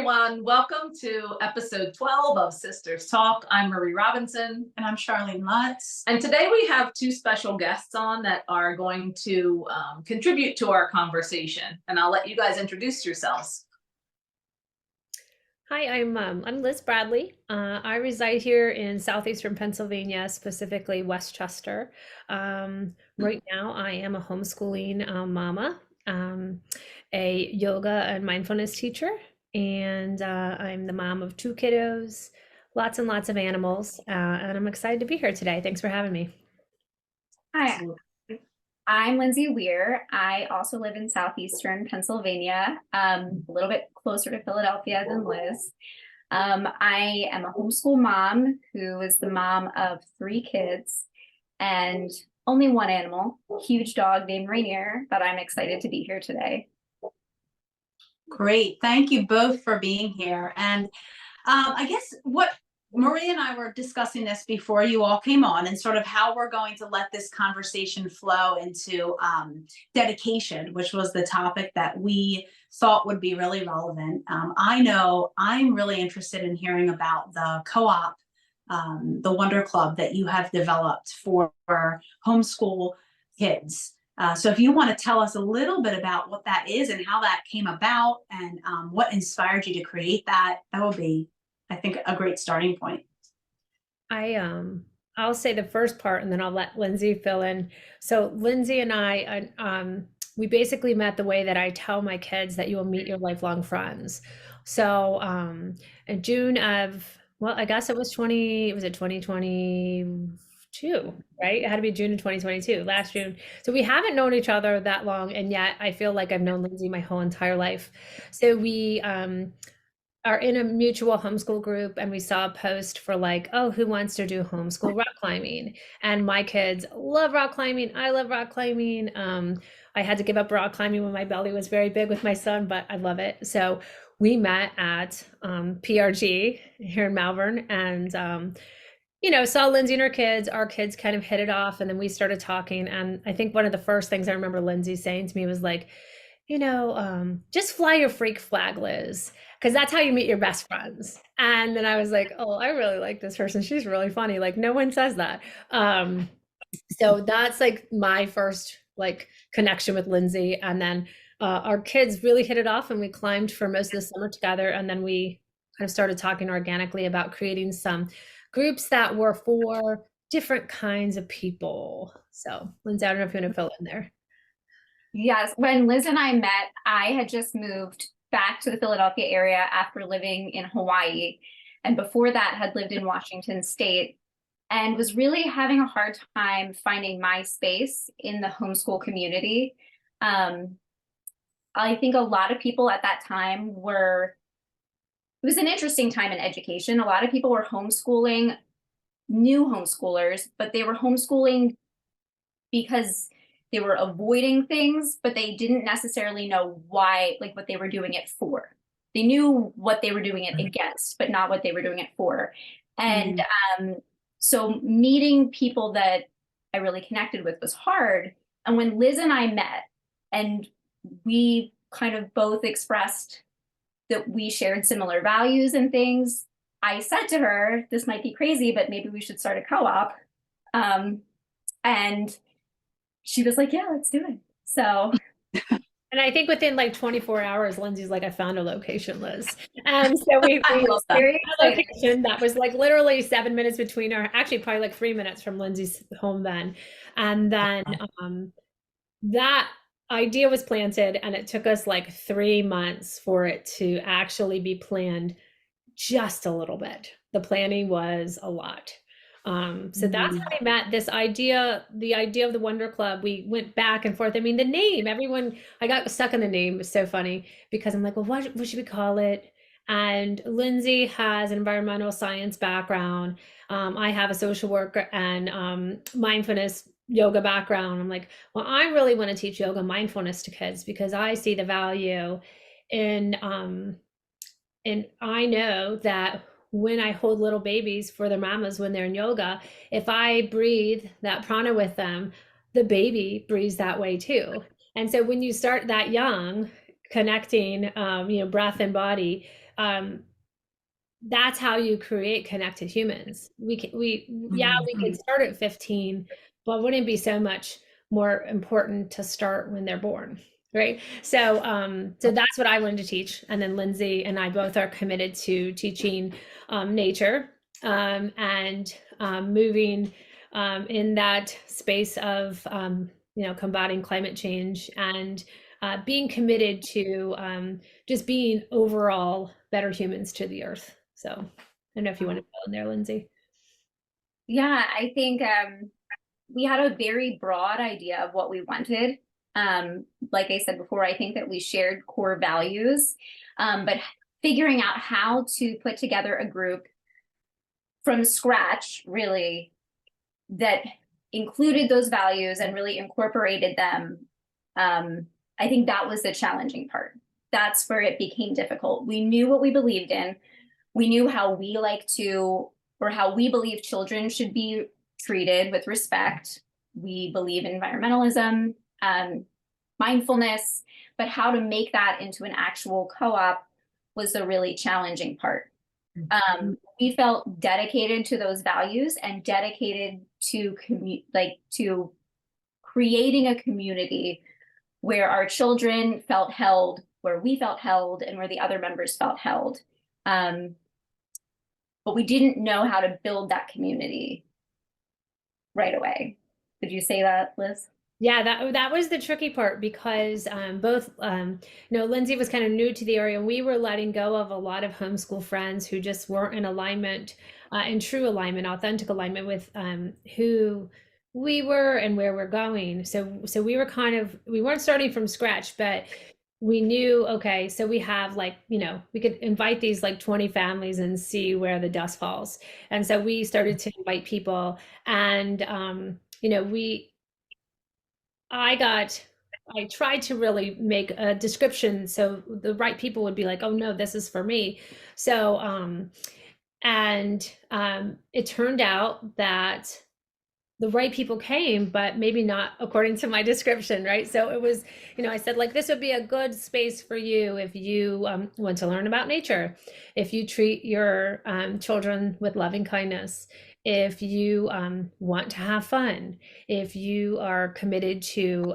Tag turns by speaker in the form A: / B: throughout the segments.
A: everyone. Welcome to episode 12 of Sisters Talk. I'm Marie Robinson.
B: And I'm Charlene Lutz.
A: And today we have two special guests on that are going to contribute to our conversation. And I'll let you guys introduce yourselves.
C: Hi, I'm Liz Bradley. I reside here in southeastern Pennsylvania, specifically Westchester. Right now, I am a homeschooling mama, a yoga and mindfulness teacher, and I'm the mom of two kiddos, lots and lots of animals, and I'm excited to be here today. Thanks for having me.
D: Hi, I'm Lindsey Weir. I also live in southeastern Pennsylvania, a little bit closer to Philadelphia than Liz. I am a homeschool mom who is the mom of three kids and only one animal, a huge dog named Rainier, but I'm excited to be here today.
B: Great. Thank you both for being here. And I guess what Marie and I were discussing this before you all came on, and sort of how we're going to let this conversation flow into dedication, which was the topic that we thought would be really relevant. I know I'm really interested in hearing about the co-op, the Wonder Club that you have developed for homeschool kids. So if you want to tell us a little bit about what that is and how that came about and what inspired you to create that, that would be, I think, a great starting point.
C: I'll say the first part and then I'll let Lindsey fill in. So Lindsey and I, we basically met the way that I tell my kids that you will meet your lifelong friends. So in June of, well, I guess it was 2022, right? It had to be June of 2022, last June. So we haven't known each other that long, and yet I feel like I've known Lindsey my whole entire life. So we are in a mutual homeschool group, and we saw a post for like, oh, who wants to do homeschool rock climbing? And my kids love rock climbing. I love rock climbing. I had to give up rock climbing when my belly was very big with my son, but I love it. So we met at PRG here in Malvern, and saw Lindsey and her kids. Our kids kind of hit it off, and then we started talking. And I think one of the first things I remember Lindsey saying to me was like, just fly your freak flag, Liz, because that's how you meet your best friends. And then I was like, oh, I really like this person. She's really funny. Like, no one says that. So that's like my first like connection with Lindsey. And then our kids really hit it off, and we climbed for most of the summer together. And then we kind of started talking organically about creating some groups that were for different kinds of people. So Lindsey, I don't know if you want to fill in there.
D: Yes, when Liz and I met, I had just moved back to the Philadelphia area after living in Hawaii. And before that had lived in Washington State and was really having a hard time finding my space in the homeschool community. I think a lot of people at that time it was an interesting time in education. A lot of people were homeschooling, new homeschoolers, but they were homeschooling because they were avoiding things, but they didn't necessarily know why, like what they were doing it for. They knew what they were doing it against, but not what they were doing it for. And so meeting people that I really connected with was hard. And when Liz and I met, and we kind of both expressed that we shared similar values and things, I said to her, this might be crazy, but maybe we should start a co-op. And she was like, yeah, let's do it. So.
C: And I think within like 24 hours, Lindsey's like, I found a location, Liz. And so we found a location that was like literally 7 minutes between our, actually probably like 3 minutes from Lindsey's home then. And then that idea was planted, and it took us like 3 months for it to actually be planned just a little bit. The planning was a lot. So that's how we met. The idea of the Wonder Club, we went back and forth. I mean, the name, I got stuck on the name. It was so funny because I'm like, well, what should we call it? And Lindsey has an environmental science background. I have a social worker and mindfulness yoga background. I'm like, well, I really want to teach yoga mindfulness to kids because I see the value in, and I know that when I hold little babies for their mamas when they're in yoga, if I breathe that prana with them, the baby breathes that way too. And so when you start that young, connecting, breath and body, that's how you create connected humans. Yeah, we could start at 15, but wouldn't it be so much more important to start when they're born, right? So so that's what I wanted to teach. And then Lindsay and I both are committed to teaching nature and moving in that space of combating climate change and being committed to just being overall better humans to the earth. So I don't know if you want to go in there, Lindsay.
D: Yeah, I think we had a very broad idea of what we wanted. Like I said before, I think that we shared core values, but figuring out how to put together a group from scratch, really, that included those values and really incorporated them, I think that was the challenging part. That's where it became difficult. We knew what we believed in. We knew how we like to, or how we believe children should be treated with respect. We believe in environmentalism, mindfulness, but how to make that into an actual co-op was the really challenging part. We felt dedicated to those values and dedicated to to creating a community where our children felt held, where we felt held, and where the other members felt held. But we didn't know how to build that community right away. Did you say that, Liz?
C: Yeah, that was the tricky part because both Lindsay was kind of new to the area, and we were letting go of a lot of homeschool friends who just weren't in alignment, in true alignment, authentic alignment with who we were and where we're going. So we weren't starting from scratch, but we knew, okay, so we have we could invite these 20 families and see where the dust falls. And so we started to invite people, and I tried to really make a description so the right people would be like, oh no, this is for me. So it turned out that the right people came, but maybe not according to my description, right? So it was, I said, this would be a good space for you if you want to learn about nature, if you treat your children with loving kindness, if you want to have fun, if you are committed to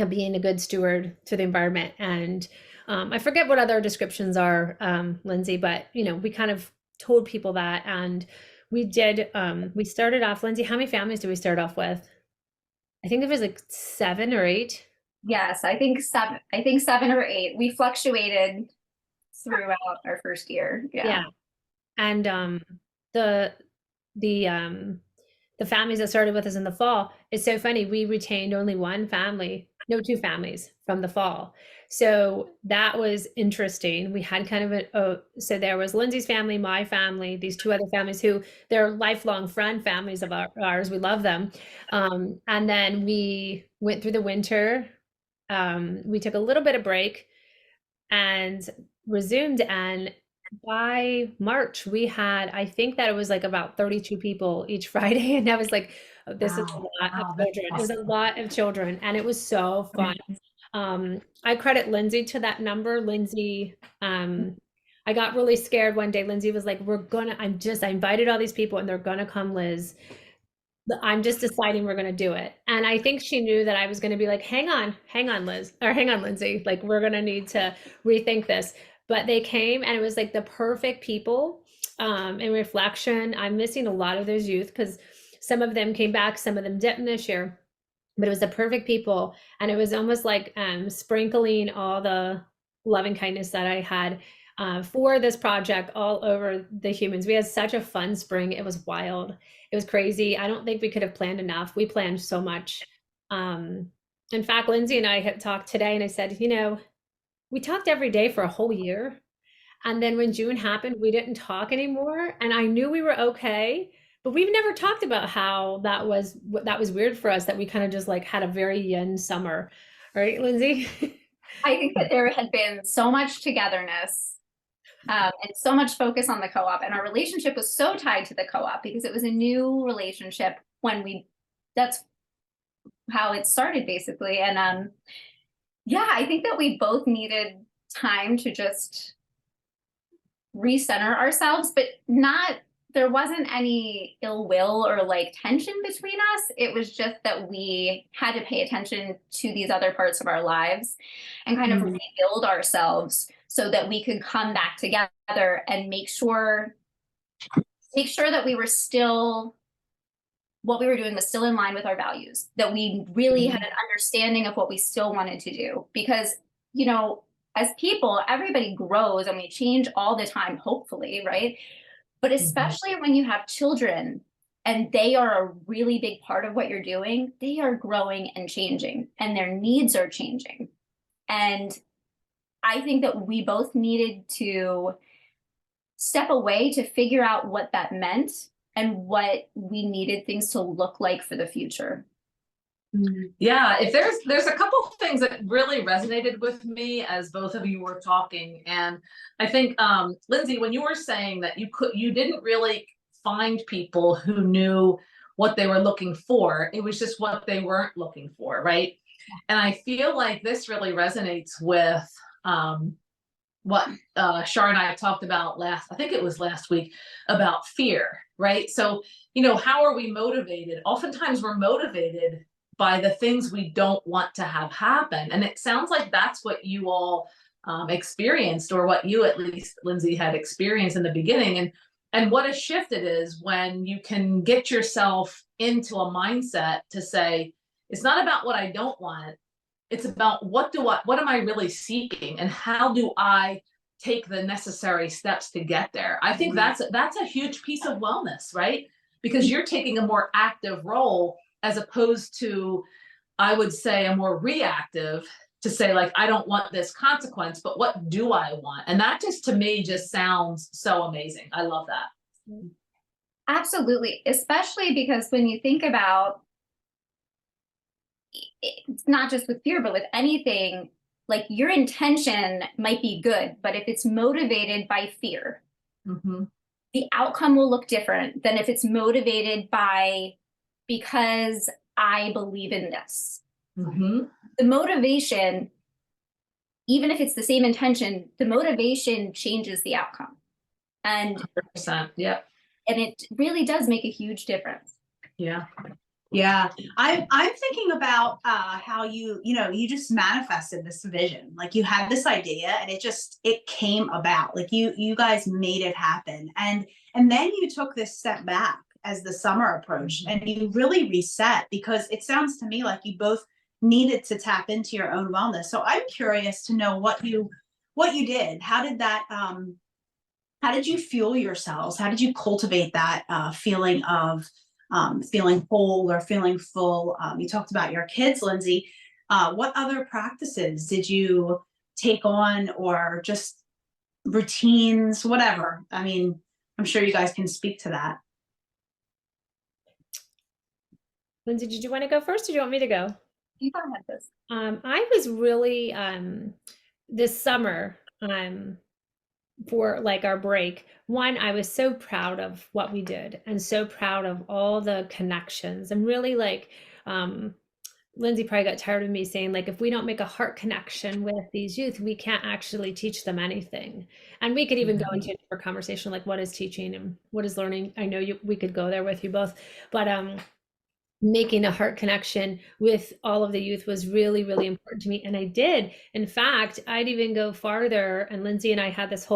C: being a good steward to the environment. And I forget what other descriptions are, Lindsay, but we kind of told people that. And we did, we started off, Lindsay, how many families did we start off with? I think it was 7 or 8.
D: Yes, I think 7. I think 7 or 8. We fluctuated throughout our first year. Yeah.
C: And the families that started with us in the fall, it's so funny. We retained only 2 families from the fall. So that was interesting. We had kind of so there was Lindsay's family, my family, these 2 other families who they're lifelong friend families of ours. We love them. And then we went through the winter. We took a little bit of break and resumed. And by March, we had, I think that it was about 32 people each Friday. And I was like, oh, this is a lot of children. It was a lot of children. And it was so fun. I credit Lindsay to that number. Lindsay, I got really scared one day. Lindsay was like, I invited all these people and they're going to come, Liz. I'm just deciding we're going to do it. And I think she knew that I was going to be like, hang on, Liz, or hang on, Lindsay, we're going to need to rethink this. But they came and it was the perfect people. In reflection, I'm missing a lot of those youth because some of them came back, some of them didn't this year, but it was the perfect people. And it was almost like sprinkling all the loving kindness that I had for this project all over the humans. We had such a fun spring. It was wild. It was crazy. I don't think we could have planned enough. We planned so much. In fact, Lindsay and I had talked today and I said, we talked every day for a whole year. And then when June happened, we didn't talk anymore. And I knew we were okay, but we've never talked about how that was weird for us, that we kind of just had a very yin summer. Right, Lindsay?
D: I think that there had been so much togetherness and so much focus on the co-op, and our relationship was so tied to the co-op because it was a new relationship that's how it started basically. And yeah, I think that we both needed time to just recenter ourselves, but there wasn't any ill will or like tension between us. It was just that we had to pay attention to these other parts of our lives and kind of rebuild ourselves so that we could come back together and make sure that we were still, what we were doing was still in line with our values, that we really had an understanding of what we still wanted to do. Because, you know, as people, everybody grows and we change all the time, hopefully, right? But especially when you have children and they are a really big part of what you're doing, they are growing and changing and their needs are changing. And I think that we both needed to step away to figure out what that meant and what we needed things to look like for the future.
A: Yeah, if there's a couple of things that really resonated with me as both of you were talking, and I think Lindsey, when you were saying that you didn't really find people who knew what they were looking for, it was just what they weren't looking for, right? And I feel like this really resonates with what Shar and I talked about I think it was last week, about fear, right? So, you know, how are we motivated? Oftentimes we're motivated by the things we don't want to have happen. And it sounds like that's what you all experienced, or what you, at least Lindsey, had experienced in the beginning. And what a shift it is when you can get yourself into a mindset to say, it's not about what I don't want. It's about what am I really seeking, and how do I take the necessary steps to get there? I think that's a huge piece of wellness, right? Because you're taking a more active role, as opposed to, I would say, a more reactive, to say like, I don't want this consequence, but what do I want? And that just, to me, just sounds so amazing. I love that.
D: Absolutely. Especially because when you think about, it's not just with fear, but with anything, like your intention might be good, but if it's motivated by fear, the outcome will look different than if it's motivated by, because I believe in this. The motivation, even if it's the same intention, the motivation changes the outcome. And
A: 100%, yeah.
D: And it really does make a huge difference.
A: Yeah.
B: Yeah, I'm thinking about how you just manifested this vision. Like you had this idea and it came about. Like you guys made it happen. And then you took this step back as the summer approached and you really reset, because it sounds to me like you both needed to tap into your own wellness. So I'm curious to know what you did. How did that how did you fuel yourselves? How did you cultivate that feeling of feeling whole or feeling full? You talked about your kids, Lindsey. What other practices did you take on, or just routines, whatever? I mean, I'm sure you guys can speak to that.
C: Lindsey, did you want to go first, or do you want me to go?
D: You go ahead, this.
C: I was really this summer for like our break. One, I was so proud of what we did and so proud of all the connections. And really, like Lindsey probably got tired of me saying, like, if we don't make a heart connection with these youth, we can't actually teach them anything. And we could even go into a different conversation, like what is teaching and what is learning. I know we could go there with you both, but making a heart connection with all of the youth was really, really important to me. And I did. In fact, I'd even go farther. And Lindsey and I had this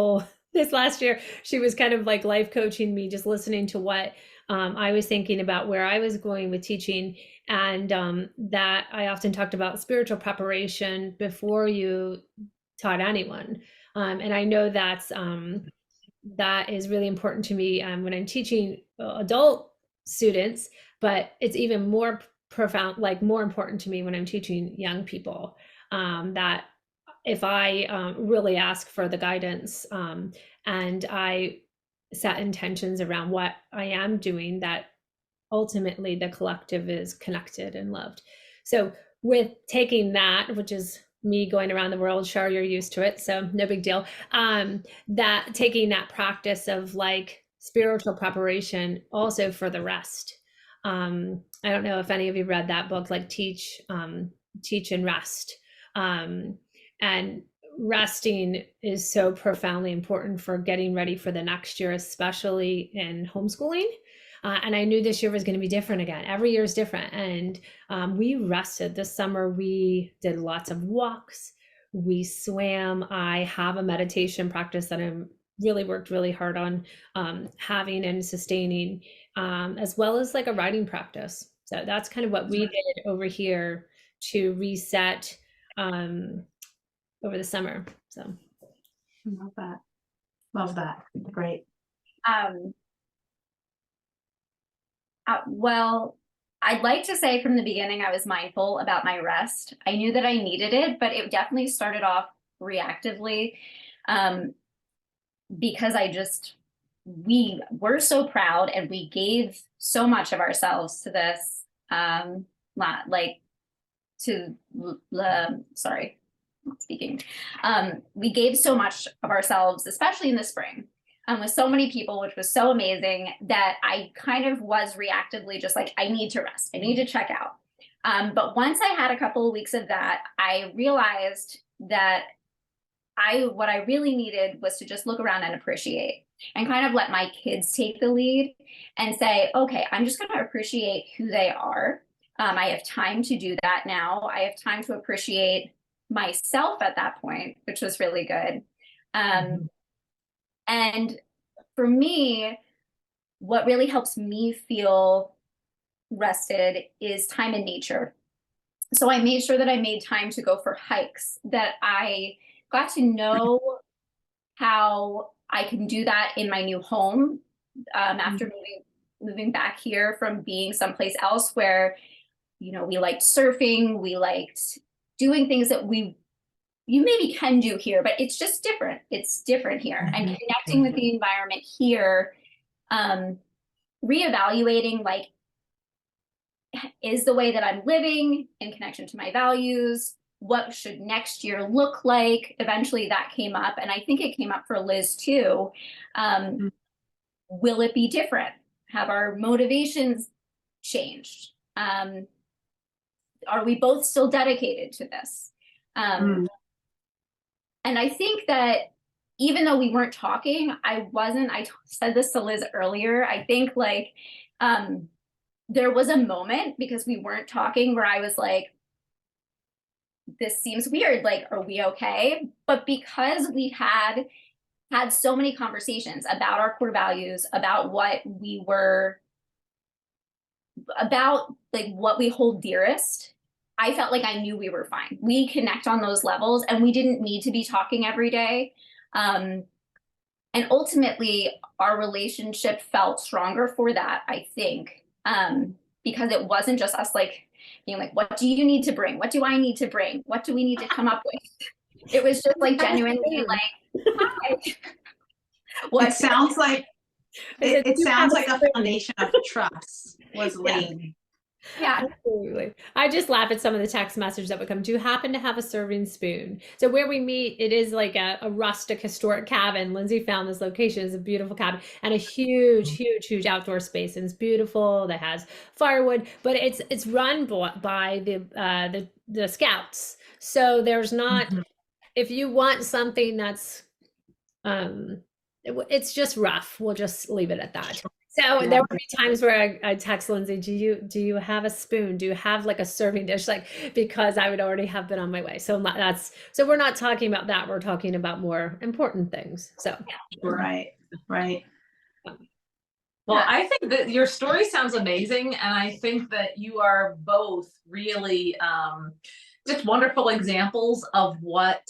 C: last year, she was kind of like life coaching me, just listening to what I was thinking about, where I was going with teaching. And that I often talked about spiritual preparation before you taught anyone. And I know that is really important to me when I'm teaching adult students, but it's even more profound, like more important to me when I'm teaching young people, that if I really ask for the guidance and I set intentions around what I am doing, that ultimately the collective is connected and loved. So with taking that, which is me going around the world, Shar, you're used to it, so no big deal, that taking that practice of like spiritual preparation also for the rest. I don't know if any of you read that book, like Teach and Rest. And resting is so profoundly important for getting ready for the next year, especially in homeschooling. And I knew this year was going to be different again. Every year is different. And we rested this summer. We did lots of walks. We swam. I have a meditation practice that I'm really worked really hard on having and sustaining, as well as like a writing practice. So that's kind of what we did over here to reset over the summer. So
B: Love that. Love that. Great.
D: Well, I'd like to say from the beginning, I was mindful about my rest. I knew that I needed it, but it definitely started off reactively, because we were so proud and we gave so much of ourselves to this, sorry, not speaking. We gave so much of ourselves, especially in the spring, with so many people, which was so amazing, that I kind of was reactively just like, I need to rest. I need to check out. But once I had a couple of weeks of that, I realized that what I really needed was to just look around and appreciate and kind of let my kids take the lead and say, okay, I'm just going to appreciate who they are. I have time to do that now. I have time to appreciate myself at that point, which was really good. And for me, what really helps me feel rested is time in nature. So I made sure that I made time to go for hikes, that I got to know how I can do that in my new home, after moving back here from being someplace else where, you know, we liked surfing, we liked doing things that you maybe can do here, but it's just different. It's different here. And connecting with the environment here, reevaluating, like, is the way that I'm living in connection to my values? What should next year look like? Eventually that came up, and I think it came up for Liz too. Will it be different? Have our motivations changed? Are we both still dedicated to this? And I think that even though we weren't talking, I said this to Liz earlier, I think like there was a moment because we weren't talking where I was like, this seems weird, like, are we okay? But because we had so many conversations about our core values, about what we were, about like what we hold dearest, I felt like I knew we were fine. We connect on those levels and we didn't need to be talking every day. And ultimately our relationship felt stronger for that, I think, because it wasn't just us like being like, what do you need to bring? What do I need to bring? What do we need to come up with? It was just like genuinely like, hi.
B: Well, it sounds like it sounds like a foundation of trust was laid.
D: Yeah,
C: absolutely. I just laugh at some of the text messages that would come. Do you happen to have a serving spoon? So where we meet, it is like a rustic historic cabin. Lindsay found this location. It's a beautiful cabin and a huge outdoor space, and it's beautiful. That has firewood, but it's run by the scouts. So there's not, if you want something that's it's just rough, we'll just leave it at that. So there would be times where I text Lindsay, do you have a spoon? Do you have like a serving dish? Like, because I would already have been on my way. So so we're not talking about that. We're talking about more important things. So
B: right.
A: Well, I think that your story sounds amazing. And I think that you are both really just wonderful examples of what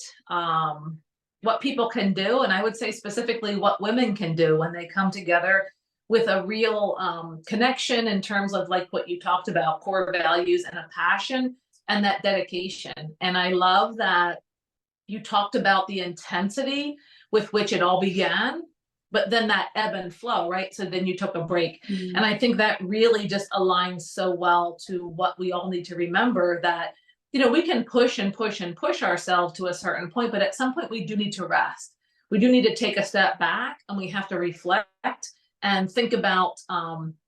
A: people can do. And I would say specifically what women can do when they come together with a real connection in terms of like what you talked about, core values and a passion and that dedication. And I love that you talked about the intensity with which it all began, but then that ebb and flow, right? So then you took a break. And I think that really just aligns so well to what we all need to remember, that, you know, we can push and push and push ourselves to a certain point, but at some point we do need to rest. We do need to take a step back and we have to reflect and think about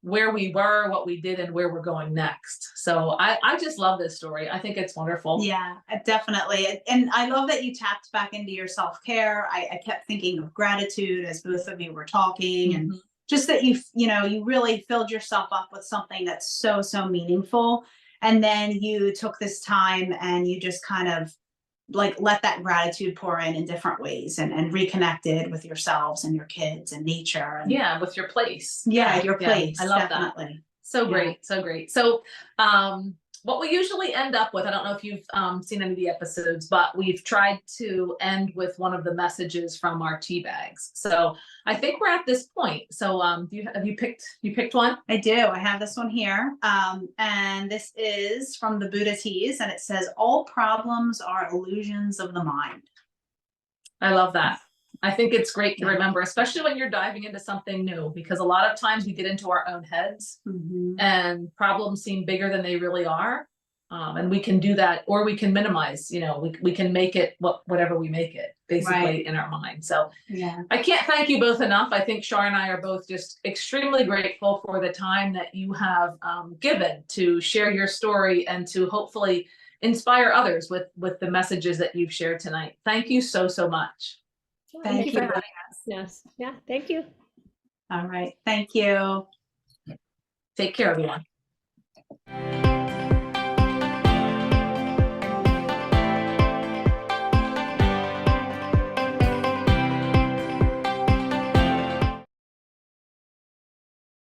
A: where we were, what we did, and where we're going next. So I just love this story. I think it's wonderful.
B: Yeah, definitely. And I love that you tapped back into your self-care. I kept thinking of gratitude as both of you were talking, and just that you really filled yourself up with something that's so, so meaningful. And then you took this time and you just kind of like let that gratitude pour in different ways, and reconnected with yourselves and your kids and nature. And
A: yeah, with your place.
B: your place.
A: I love
B: definitely.
A: that. So great, so great. So what we usually end up with, I don't know if you've seen any of the episodes, but we've tried to end with one of the messages from our tea bags. So I think we're at this point. So have you picked one?
B: I do. I have this one here. And this is from the Buddha Teas, and it says, all problems are illusions of the mind.
A: I love that. I think it's great to remember, especially when you're diving into something new, because a lot of times we get into our own heads and problems seem bigger than they really are. And we can do that, or we can minimize, we can make it whatever we make it, basically, in our mind. So
B: yeah,
A: I can't thank you both enough. I think Shar and I are both just extremely grateful for the time that you have given to share your story and to hopefully inspire others with the messages that you've shared tonight. Thank you so, so much.
B: Thank
C: you for
B: you.
C: having us. Yes. Yeah. Thank you.
B: All right. Thank you.
A: Take care, everyone.